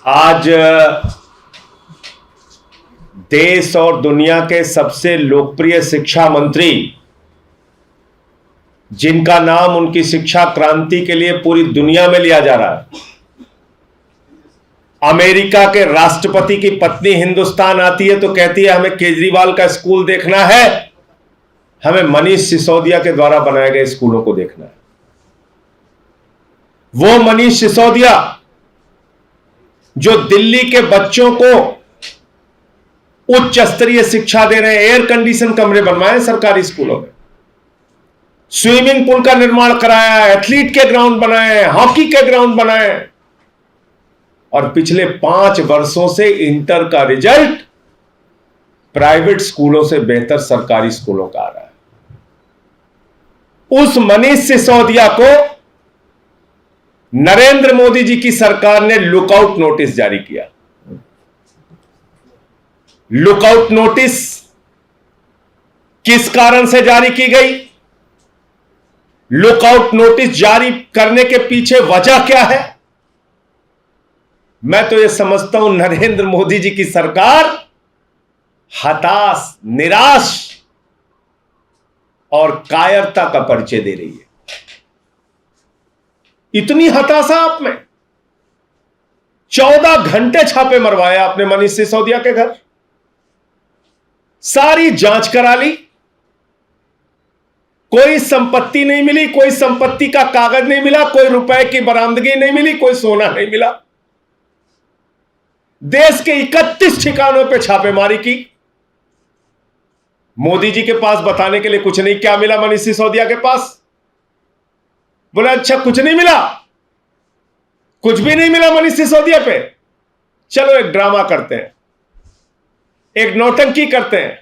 आज देश और दुनिया के सबसे लोकप्रिय शिक्षा मंत्री, जिनका नाम उनकी शिक्षा क्रांति के लिए पूरी दुनिया में लिया जा रहा है, अमेरिका के राष्ट्रपति की पत्नी हिंदुस्तान आती है तो कहती है हमें केजरीवाल का स्कूल देखना है, हमें मनीष सिसोदिया के द्वारा बनाए गए स्कूलों को देखना है। वो मनीष सिसोदिया जो दिल्ली के बच्चों को उच्च स्तरीय शिक्षा दे रहे हैं, एयर कंडीशन कमरे बनवाए सरकारी स्कूलों में, स्विमिंग पूल का निर्माण कराया, एथलीट के ग्राउंड बनाए, हॉकी के ग्राउंड बनाए, और पिछले 5 वर्षों से इंटर का रिजल्ट प्राइवेट स्कूलों से बेहतर सरकारी स्कूलों का आ रहा है। उस मनीष सिसोदिया को नरेंद्र मोदी जी की सरकार ने लुकआउट नोटिस जारी किया। लुकआउट नोटिस किस कारण से जारी की गई? लुकआउट नोटिस जारी करने के पीछे वजह क्या है? मैं तो यह समझता हूं नरेंद्र मोदी जी की सरकार हताश, निराश और कायरता का परिचय दे रही है। इतनी हताशा आप में, 14 घंटे छापे मरवाए आपने मनीष सिसोदिया के घर, सारी जांच करा ली, कोई संपत्ति नहीं मिली, कोई संपत्ति का कागज नहीं मिला, कोई रुपए की बरामदगी नहीं मिली, कोई सोना नहीं मिला। देश के 31 ठिकानों पे छापेमारी की। मोदी जी के पास बताने के लिए कुछ नहीं। क्या मिला मनीष सिसोदिया के पास? बोला अच्छा कुछ नहीं मिला, कुछ भी नहीं मिला मनीष सिसोदिया पे। चलो एक ड्रामा करते हैं, एक नौटंकी करते हैं।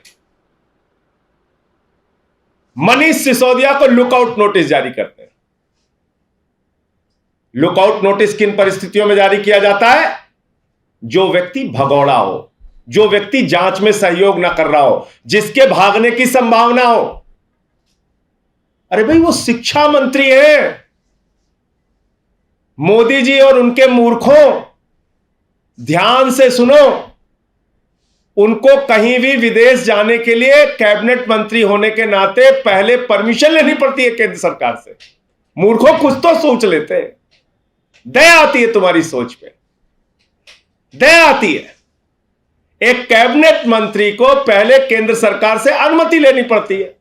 मनीष सिसोदिया को लुकआउट नोटिस जारी करते हैं। लुकआउट नोटिस किन परिस्थितियों में जारी किया जाता है? जो व्यक्ति भगौड़ा हो, जो व्यक्ति जांच में सहयोग ना कर रहा हो, जिसके भागने की संभावना हो। अरे भाई वो शिक्षा मंत्री हैं। मोदी जी और उनके मूर्खों, ध्यान से सुनो, उनको कहीं भी विदेश जाने के लिए कैबिनेट मंत्री होने के नाते पहले परमिशन लेनी पड़ती है केंद्र सरकार से। मूर्खों कुछ तो सोच लेते हैं। दया आती है तुम्हारी सोच पे, दया आती है। एक कैबिनेट मंत्री को पहले केंद्र सरकार से अनुमति लेनी पड़ती है।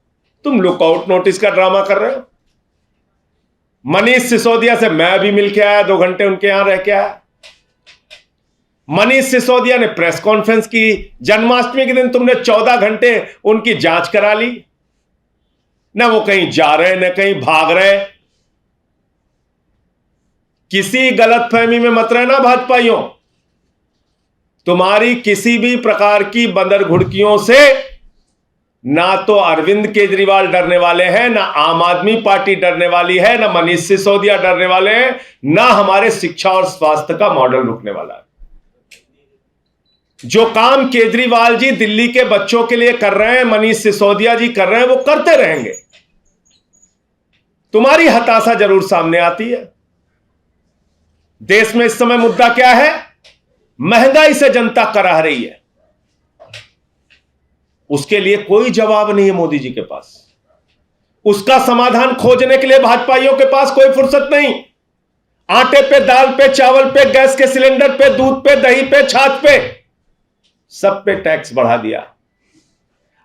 तुम लुकआउट नोटिस का ड्रामा कर रहे हो। मनीष सिसोदिया से मैं भी मिल के आया, 2 घंटे उनके यहां रह के आया। मनीष सिसोदिया ने प्रेस कॉन्फ्रेंस की। जन्माष्टमी के दिन तुमने 14 घंटे उनकी जांच करा ली। ना वो कहीं जा रहे, ना कहीं भाग रहे। किसी गलतफहमी में मत रहना भाजपाइयों। तुम्हारी किसी भी प्रकार की बंदर घुड़कियों से ना तो अरविंद केजरीवाल डरने वाले हैं, ना आम आदमी पार्टी डरने वाली है, ना मनीष सिसोदिया डरने वाले हैं, ना हमारे शिक्षा और स्वास्थ्य का मॉडल रुकने वाला है। जो काम केजरीवाल जी दिल्ली के बच्चों के लिए कर रहे हैं, मनीष सिसोदिया जी कर रहे हैं, वो करते रहेंगे। तुम्हारी हताशा जरूर सामने आती है। देश में इस समय मुद्दा क्या है? महंगाई से जनता कराह रही है। उसके लिए कोई जवाब नहीं है मोदी जी के पास। उसका समाधान खोजने के लिए भाजपाइयों के पास कोई फुर्सत नहीं। आटे पे, दाल पे, चावल पे, गैस के सिलेंडर पे, दूध पे, दही पे, छाछ पे, सब पे टैक्स बढ़ा दिया।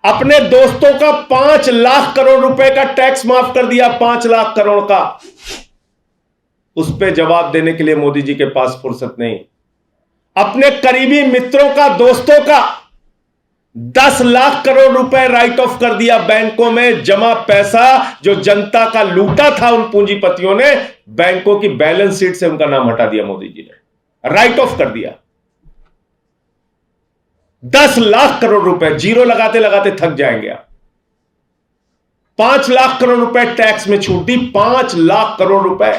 अपने दोस्तों का 5 लाख करोड़ रुपए का टैक्स माफ कर दिया, 5 लाख करोड़ का। उस पे जवाब देने के लिए मोदी जी के पास फुर्सत नहीं। अपने करीबी मित्रों का, दोस्तों का 10 लाख करोड़ रुपए राइट ऑफ कर दिया। बैंकों में जमा पैसा जो जनता का लूटा था उन पूंजीपतियों ने, बैंकों की बैलेंस शीट से उनका नाम हटा दिया मोदी जी ने, राइट ऑफ कर दिया। 10 लाख करोड़ रुपए जीरो लगाते लगाते थक जाएंगे आप। 5 लाख करोड़ रुपए टैक्स में छूट दी, 5 लाख करोड़ रुपए।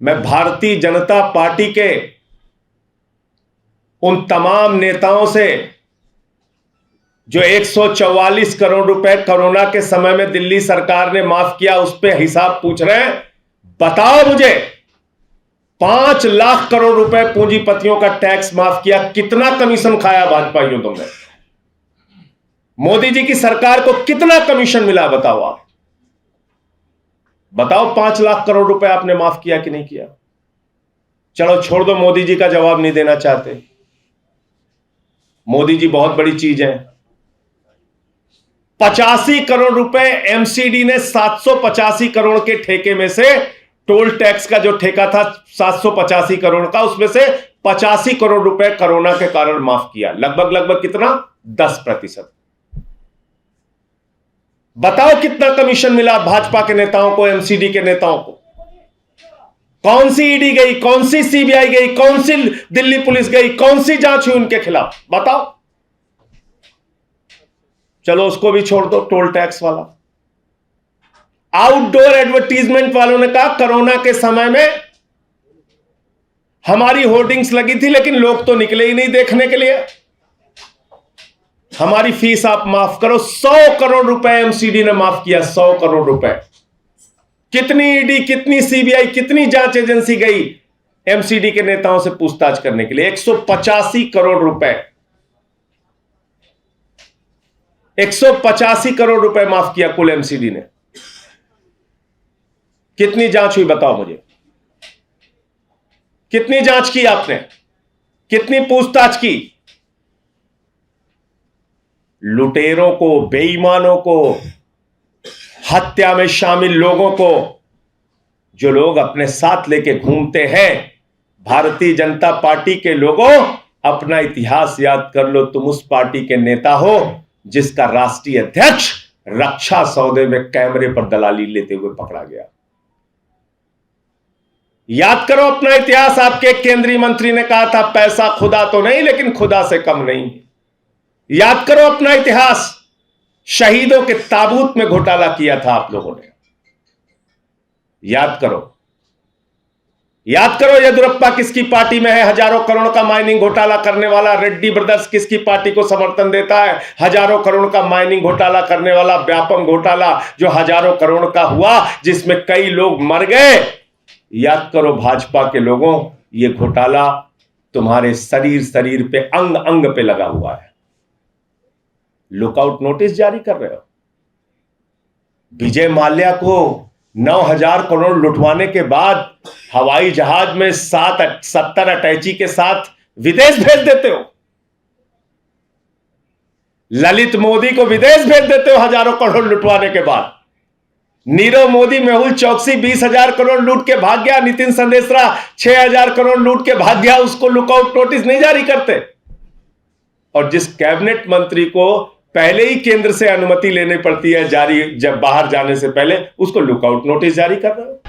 मैं भारतीय जनता पार्टी के उन तमाम नेताओं से जो 144 करोड़ रुपए कोरोना के समय में दिल्ली सरकार ने माफ किया, उस पर हिसाब पूछ रहे हैं। बताओ मुझे 5 लाख करोड़ रुपए पूंजीपतियों का टैक्स माफ किया। कितना कमीशन खाया भाजपाइयों तुमने? मोदी जी की सरकार को कितना कमीशन मिला बताओ आप? बताओ 5 लाख करोड़ रुपए आपने माफ किया कि नहीं किया? चलो छोड़ दो, मोदी जी का जवाब नहीं देना चाहते। मोदी जी बहुत बड़ी चीज है। 85 करोड़ रुपए एमसीडी ने 785 करोड़ के ठेके में से, टोल टैक्स का जो ठेका था 785 करोड़ का, उसमें से 85 करोड़ रुपए कोरोना के कारण माफ किया। लगभग कितना? 10%। बताओ कितना कमीशन मिला भाजपा के नेताओं को, एमसीडी के नेताओं को? कौन सी ईडी गई, कौन सी सीबीआई गई, कौन सी दिल्ली पुलिस गई, कौन सी जांच हुई उनके खिलाफ? बताओ। चलो उसको भी छोड़ दो, टोल टैक्स वाला। आउटडोर एडवर्टीजमेंट वालों ने कहा कोरोना के समय में हमारी होर्डिंग्स लगी थी लेकिन लोग तो निकले ही नहीं देखने के लिए, हमारी फीस आप माफ करो। 100 करोड़ रुपए एमसीडी ने माफ किया। 100 करोड़ रुपए। कितनी ईडी, कितनी सीबीआई, कितनी जांच एजेंसी गई एमसीडी के नेताओं से पूछताछ करने के लिए? 185 करोड़ रुपए, 185 करोड़ रुपए माफ किया कुल एमसीडी ने। कितनी जांच हुई बताओ मुझे? कितनी जांच की आपने? कितनी पूछताछ की? लुटेरों को, बेईमानों को, हत्या में शामिल लोगों को, जो लोग अपने साथ लेके घूमते हैं, भारतीय जनता पार्टी के लोगों, अपना इतिहास याद कर लो। तुम उस पार्टी के नेता हो जिसका राष्ट्रीय अध्यक्ष रक्षा सौदे में कैमरे पर दलाली लेते हुए पकड़ा गया। याद करो अपना इतिहास। आपके केंद्रीय मंत्री ने कहा था पैसा खुदा तो नहीं लेकिन खुदा से कम नहीं। याद करो अपना इतिहास। शहीदों के ताबूत में घोटाला किया था आप लोगों ने। याद करो, याद करो येदियुरप्पा किसकी पार्टी में है? हजारों करोड़ का माइनिंग घोटाला करने वाला। रेड्डी ब्रदर्स किसकी पार्टी को समर्थन देता है? हजारों करोड़ का माइनिंग घोटाला करने वाला। व्यापम घोटाला जो हजारों करोड़ का हुआ, जिसमें कई लोग मर गए। याद करो भाजपा के लोगों, यह घोटाला तुम्हारे शरीर पे, अंग अंग पे लगा हुआ है। लुकआउट नोटिस जारी कर रहे हो। विजय माल्या को 9,000 करोड़ लुटवाने के बाद हवाई जहाज में 70 अटैची के साथ विदेश भेज देते हो। ललित मोदी को विदेश भेज देते हो हजारों करोड़ लुटवाने के बाद। नीरव मोदी, मेहुल चौकसी 20,000 करोड़ लूट के भाग गया। नितिन संदेशरा 6,000 करोड़ लूट के भाग गया। उसको लुकआउट नोटिस नहीं जारी करते। और जिस कैबिनेट मंत्री को पहले ही केंद्र से अनुमति लेनी पड़ती है जारी, जब बाहर जाने से पहले, उसको लुकआउट नोटिस जारी कर रहे हो।